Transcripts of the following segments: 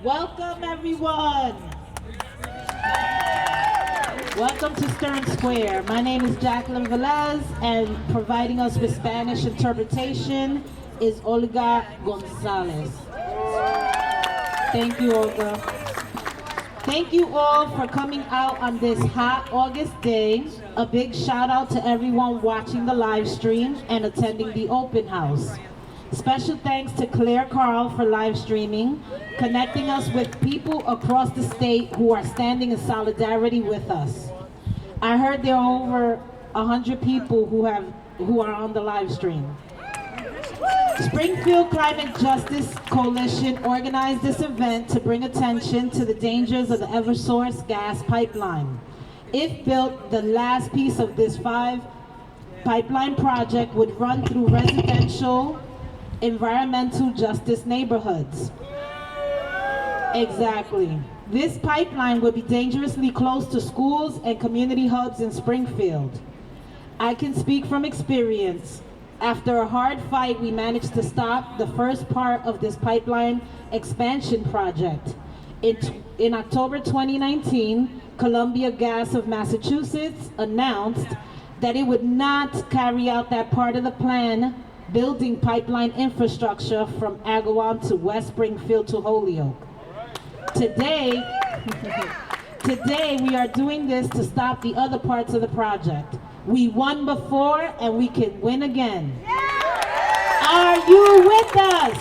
Welcome, everyone. Welcome to Stern Square. My name is Jacqueline Velez, and providing us with Spanish interpretation is Olga Gonzalez. Thank you, Olga. Thank you all for coming out on this hot August day. A big shout out to everyone watching the live stream and attending the open house. Special thanks to Claire Carl for live streaming, connecting us with people across the state who are standing in solidarity with us. I heard there are over 100 people who are on the live stream. Springfield Climate Justice Coalition organized this event to bring attention to the dangers of the Eversource gas pipeline. If built, the last piece of this 5-pipeline project would run through residential environmental justice neighborhoods. Exactly. This pipeline would be dangerously close to schools and community hubs in Springfield. I can speak from experience. After a hard fight, we managed to stop the first part of this pipeline expansion project. In October 2019, Columbia Gas of Massachusetts announced that it would not carry out that part of the plan, building pipeline infrastructure from Agawam to West Springfield to Holyoke. Today we are doing this to stop the other parts of the project. We won before and we can win again. Are you with us?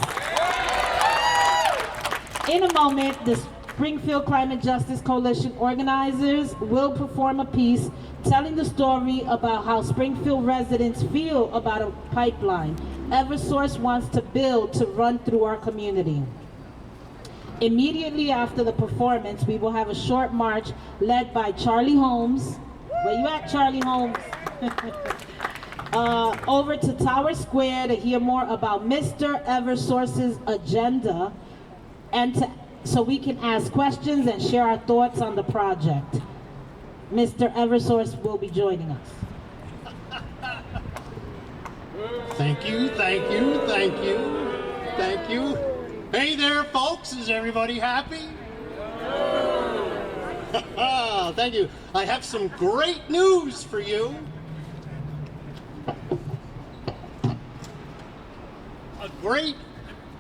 In a moment, the Springfield Climate Justice Coalition organizers will perform a piece telling the story about how Springfield residents feel about a pipeline Eversource wants to build to run through our community. Immediately after the performance, we will have a short march led by Charlie Holmes. Where you at, Charlie Holmes? Over to Tower Square to hear more about Mr. Eversource's agenda, and so we can ask questions and share our thoughts on the project. Mr. Eversource will be joining us. Thank you, thank you, thank you, thank you. Hey there, folks, is everybody happy? Thank you. I have some great news for you. A great,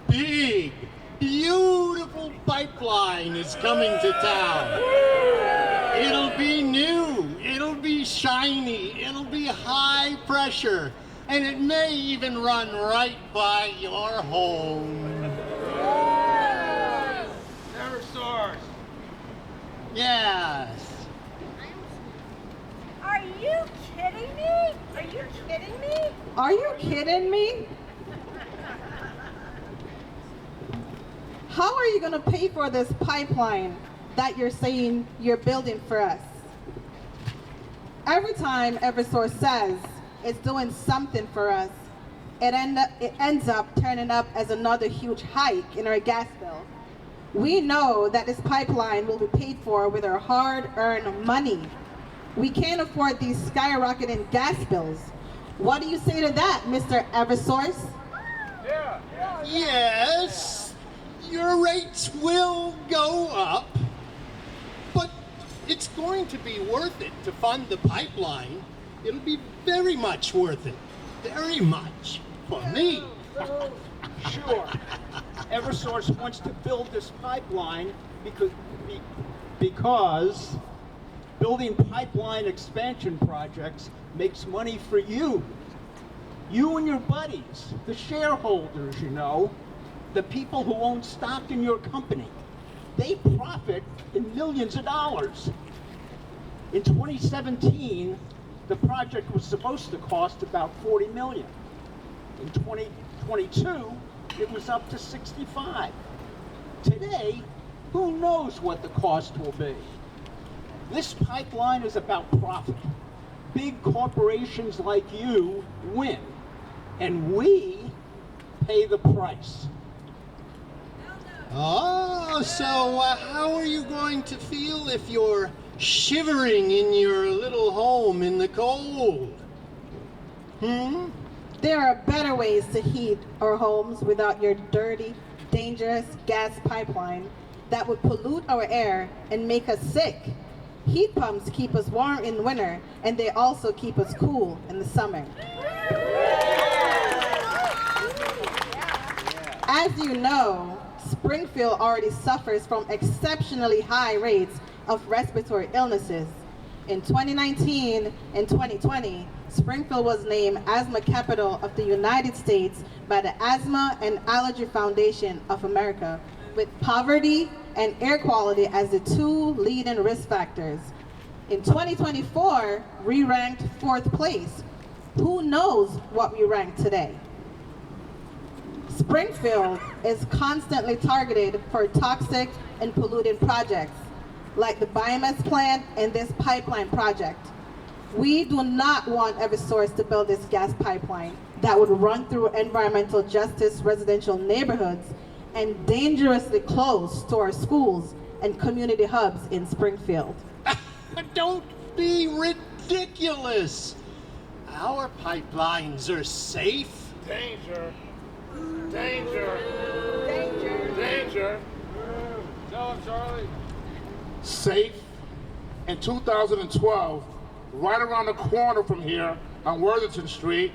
big, beautiful pipeline is coming to town. It'll be new, it'll be shiny, it'll be high pressure, and it may even run right by your home. Eversource. Yes. Are you kidding me? Are you kidding me? Are you kidding me? How are you going to pay for this pipeline that you're saying you're building for us? Every time Eversource says it's doing something for us, it ends up turning up as another huge hike in our gas bill. We know that this pipeline will be paid for with our hard-earned money. We can't afford these skyrocketing gas bills. What do you say to that, Mr. Eversource? Yes, your rates will go up, but it's going to be worth it to fund the pipeline. It'll be very much worth it, very much, for me. Sure. Eversource wants to build this pipeline because building pipeline expansion projects makes money for you. You and your buddies, the shareholders, you know, the people who own stock in your company. They profit in millions of dollars. In 2017, the project was supposed to cost about $40 million. In 2022, it was up to 65. Today, who knows what the cost will be? This pipeline is about profit. Big corporations like you win, and we pay the price. Oh, so how are you going to feel if you're shivering in your little home in the cold? There are better ways to heat our homes without your dirty, dangerous gas pipeline that would pollute our air and make us sick. Heat pumps keep us warm in winter, and they also keep us cool in the summer. As you know, Springfield already suffers from exceptionally high rates of respiratory illnesses. In 2019 and 2020, Springfield was named Asthma Capital of the United States by the Asthma and Allergy Foundation of America, with poverty and air quality as the two leading risk factors. In 2024, we ranked 4th place. Who knows what we rank today? Springfield is constantly targeted for toxic and polluting projects, like the biomass plant and this pipeline project. We do not want Eversource to build this gas pipeline that would run through environmental justice residential neighborhoods and dangerously close to our schools and community hubs in Springfield. Don't be ridiculous. Our pipelines are safe. Danger. Danger. Danger. Danger. Tell him, Charlie. Safe. In 2012, right around the corner from here on Worthington Street,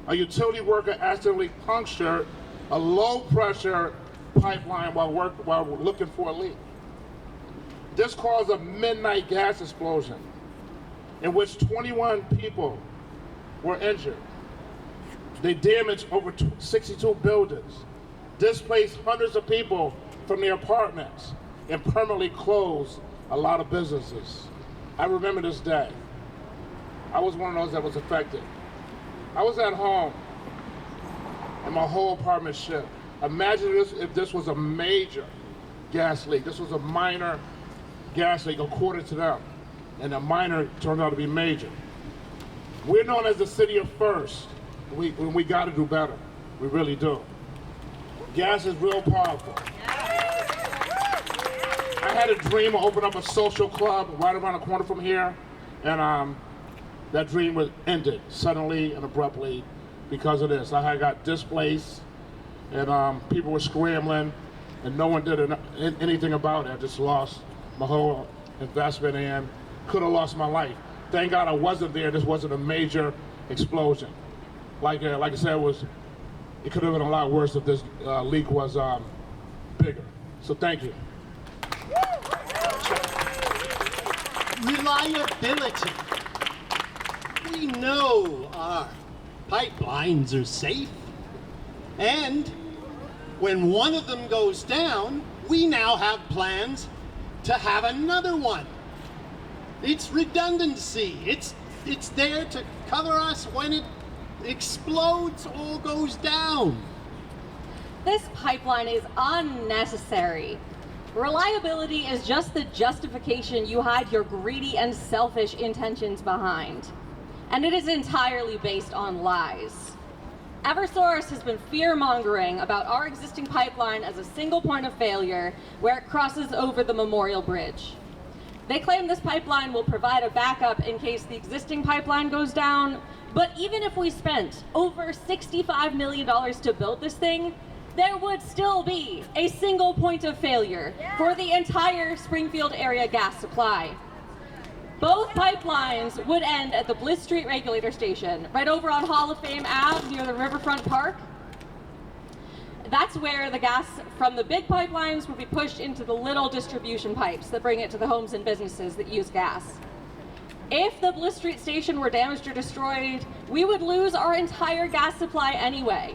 a utility worker accidentally punctured a low-pressure pipeline while looking for a leak. This caused a midnight gas explosion in which 21 people were injured. They damaged over 62 buildings, displaced hundreds of people from their apartments, and permanently closed a lot of businesses. I remember this day. I was one of those that was affected. I was at home and my whole apartment shook. Imagine this if this was a major gas leak. This was a minor gas leak according to them, and a minor turned out to be major. We're known as the city of first. We got to do better. We really do. Gas is real powerful. I had a dream of opening up a social club right around the corner from here, and that dream was ended suddenly and abruptly because of this. I had got displaced, and people were scrambling, and no one did anything about it. I just lost my whole investment and could have lost my life. Thank God I wasn't there. This wasn't a major explosion. Like I said, it could have been a lot worse if this leak was bigger. So thank you. Reliability. We know our pipelines are safe. And when one of them goes down, we now have plans to have another one. It's redundancy. It's there to cover us when it explodes or goes down. This pipeline is unnecessary. Reliability is just the justification you hide your greedy and selfish intentions behind. And it is entirely based on lies. Eversource has been fear-mongering about our existing pipeline as a single point of failure where it crosses over the Memorial Bridge. They claim this pipeline will provide a backup in case the existing pipeline goes down, but even if we spent over $65 million to build this thing, there would still be a single point of failure for the entire Springfield area gas supply. Both pipelines would end at the Bliss Street Regulator Station, right over on Hall of Fame Ave near the Riverfront Park. That's where the gas from the big pipelines would be pushed into the little distribution pipes that bring it to the homes and businesses that use gas. If the Bliss Street station were damaged or destroyed, we would lose our entire gas supply anyway.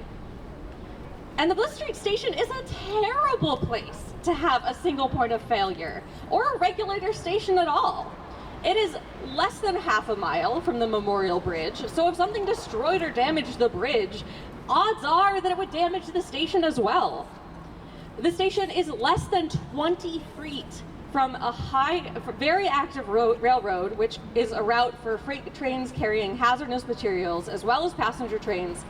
And the Bliss Street station is a terrible place to have a single point of failure, or a regulator station at all. It is less than half a mile from the Memorial Bridge, so if something destroyed or damaged the bridge, odds are that it would damage the station as well. The station is less than 20 feet from a very active railroad, which is a route for freight trains carrying hazardous materials as well as passenger trains,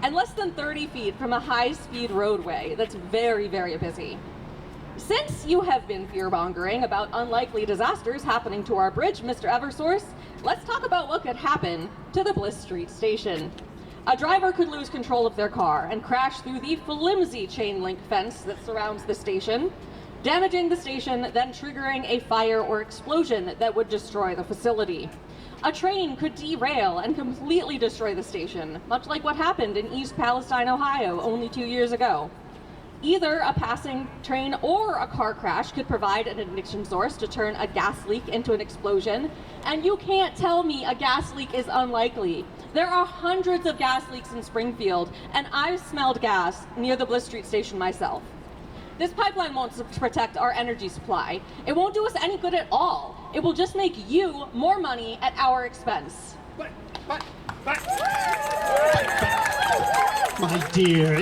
and less than 30 feet from a high-speed roadway that's very, very busy. Since you have been fear-mongering about unlikely disasters happening to our bridge, Mr. Eversource, let's talk about what could happen to the Bliss Street station. A driver could lose control of their car and crash through the flimsy chain link fence that surrounds the station. damaging the station, then triggering a fire or explosion that would destroy the facility. A train could derail and completely destroy the station, much like what happened in East Palestine, Ohio, only 2 years ago. Either a passing train or a car crash could provide an ignition source to turn a gas leak into an explosion, and you can't tell me a gas leak is unlikely. There are hundreds of gas leaks in Springfield, and I've smelled gas near the Bliss Street station myself. This pipeline won't protect our energy supply. It won't do us any good at all. It will just make you more money at our expense. My dear,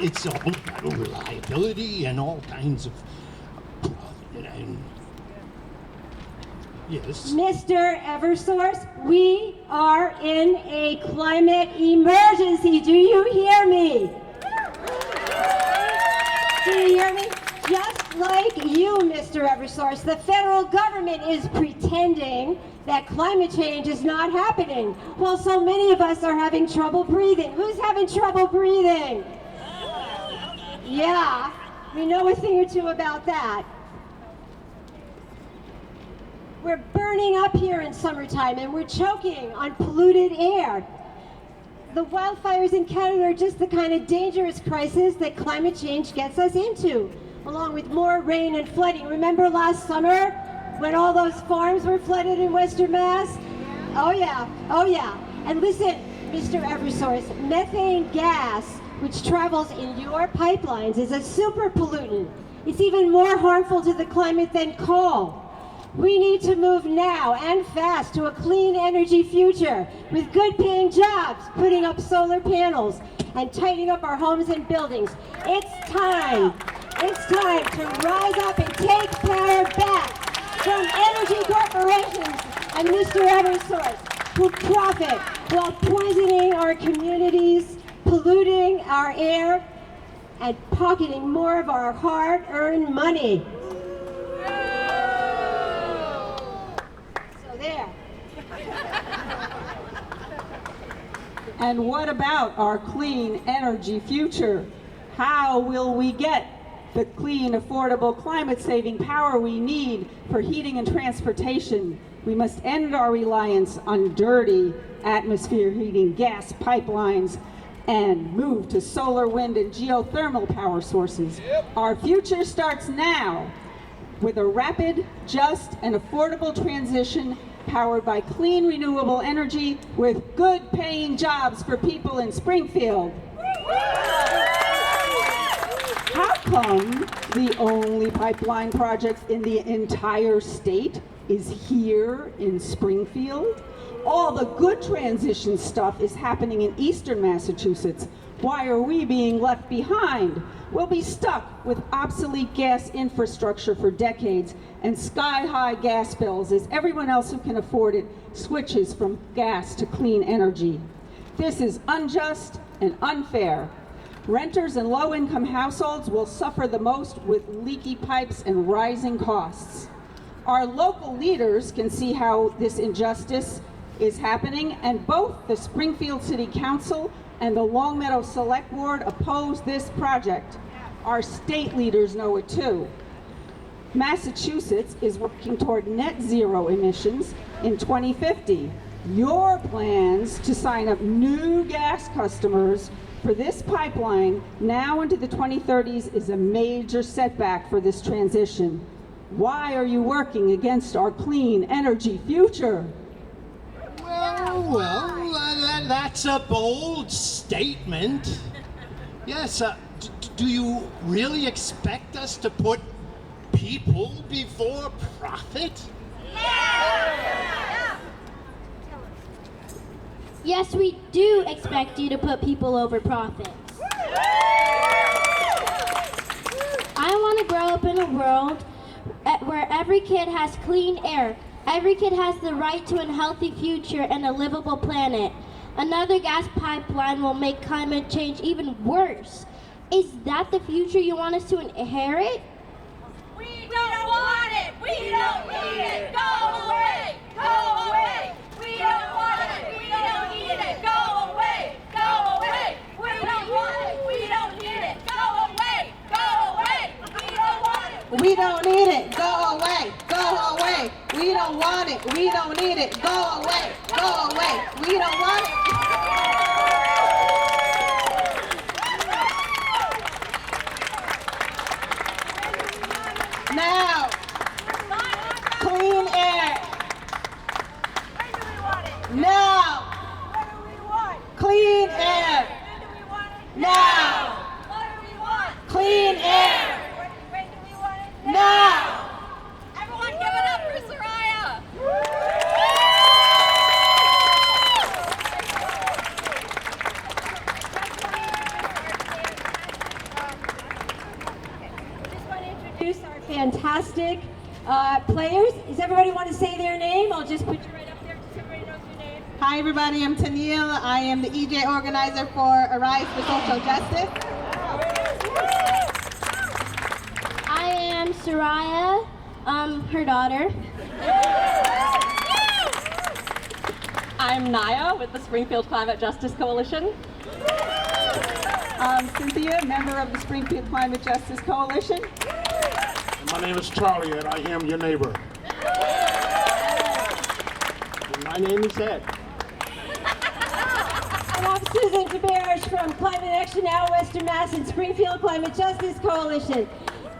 it's all about reliability and all kinds of... Yes. Mr. Eversource, we are in a climate emergency. Do you hear me? Do you hear me? Just like you, Mr. Eversource, the federal government is pretending that climate change is not happening. Well, so many of us are having trouble breathing. Who's having trouble breathing? Yeah, we know a thing or two about that. We're burning up here in summertime and we're choking on polluted air. The wildfires in Canada are just the kind of dangerous crisis that climate change gets us into, along with more rain and flooding. Remember last summer when all those farms were flooded in Western Mass? Oh yeah, oh yeah. And listen, Mr. Eversource, methane gas, which travels in your pipelines, is a super pollutant. It's even more harmful to the climate than coal. We need to move now and fast to a clean energy future with good paying jobs, putting up solar panels, and tightening up our homes and buildings. It's time to rise up and take power back from energy corporations and Mr. Eversource, who profit while poisoning our communities, polluting our air, and pocketing more of our hard-earned money. There. And what about our clean energy future? How will we get the clean, affordable, climate-saving power we need for heating and transportation? We must end our reliance on dirty atmosphere heating gas pipelines and move to solar, wind, and geothermal power sources. Our future starts now with a rapid, just, and affordable transition powered by clean, renewable energy with good-paying jobs for people in Springfield. How come the only pipeline project in the entire state is here in Springfield? All the good transition stuff is happening in eastern Massachusetts. Why are we being left behind? We'll be stuck with obsolete gas infrastructure for decades and sky-high gas bills as everyone else who can afford it switches from gas to clean energy. This is unjust and unfair. Renters and low-income households will suffer the most with leaky pipes and rising costs. Our local leaders can see how this injustice is happening, and both the Springfield City Council and the Longmeadow Select Board oppose this project. Our state leaders know it too. Massachusetts is working toward net zero emissions in 2050. Your plans to sign up new gas customers for this pipeline now into the 2030s is a major setback for this transition. Why are you working against our clean energy future? Well, that's a bold statement. Yes, do you really expect us to put people before profit? Yes, we do expect you to put people over profits. I want to grow up in a world where every kid has clean air. Every kid has the right to a healthy future and a livable planet. Another gas pipeline will make climate change even worse. Is that the future you want us to inherit? We don't want it. We don't need it. Go away. Go away. We don't want it. We don't need it. Go away. Go away. We don't want it. We don't need it. Go away. Go away. We don't want We don't need it. Go away. Go away. We don't want it. We don't need it. Go away. Go away. We don't want it. Now, clean air. Now, clean air. Now, clean air. Now. Everyone give it up for Soraya! Just want to introduce our fantastic players. Does everybody want to say their name? I'll just put you right up there so everybody knows your name. Hi everybody, I'm Tennille. I am the EJ organizer for Arise for Social Justice. I am Soraya, her daughter. I'm Naya with the Springfield Climate Justice Coalition. I'm Cynthia, member of the Springfield Climate Justice Coalition. And my name is Charlie, and I am your neighbor. And my name is Ed. And I'm Susan Taberge from Climate Action Now, Western Mass and Springfield Climate Justice Coalition.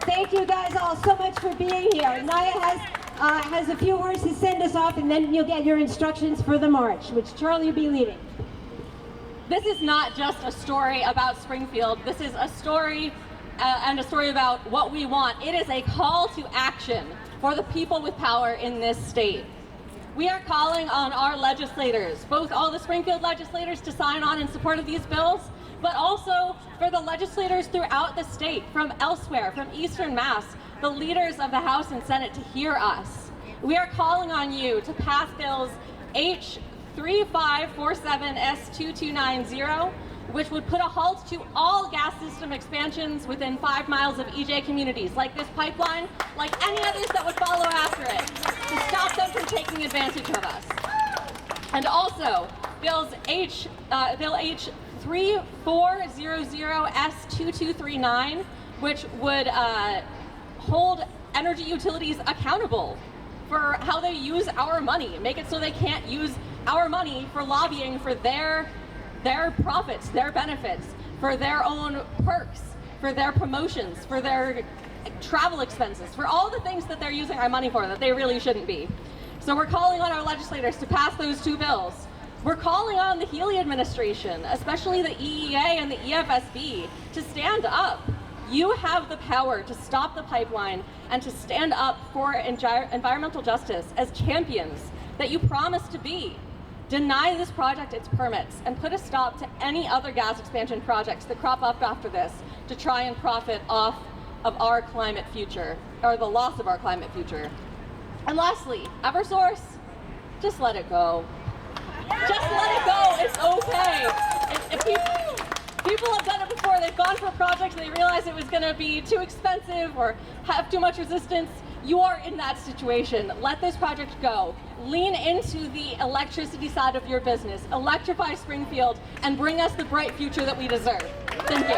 Thank you guys all so much for being here. Naya has a few words to send us off, and then you'll get your instructions for the march, which Charlie will be leading. This is not just a story about Springfield. This is a story and a story about what we want. It is a call to action for the people with power in this state. We are calling on our legislators, both all the Springfield legislators to sign on in support of these bills, but also for the legislators throughout the state, from elsewhere, from Eastern Mass, the leaders of the House and Senate to hear us. We are calling on you to pass bills H3547S2290, which would put a halt to all gas system expansions within 5 miles of EJ communities, like this pipeline, like any others that would follow after it, to stop them from taking advantage of us. And also, Bill H3400S2239, which would hold energy utilities accountable for how they use our money, make it so they can't use our money for lobbying for their profits, their benefits, for their own perks, for their promotions, for their travel expenses, for all the things that they're using our money for that they really shouldn't be. So we're calling on our legislators to pass those 2 bills. We're calling on the Healy administration, especially the EEA and the EFSB, to stand up. You have the power to stop the pipeline and to stand up for environmental justice as champions that you promised to be. Deny this project its permits and put a stop to any other gas expansion projects that crop up after this to try and profit off of our climate future, or the loss of our climate future. And lastly, Eversource, just let it go. Just let it go, it's okay. If people have done it before, they've gone for a project, they realize it was gonna be too expensive or have too much resistance. You are in that situation. Let this project go. Lean into the electricity side of your business. Electrify Springfield and bring us the bright future that we deserve. Thank you.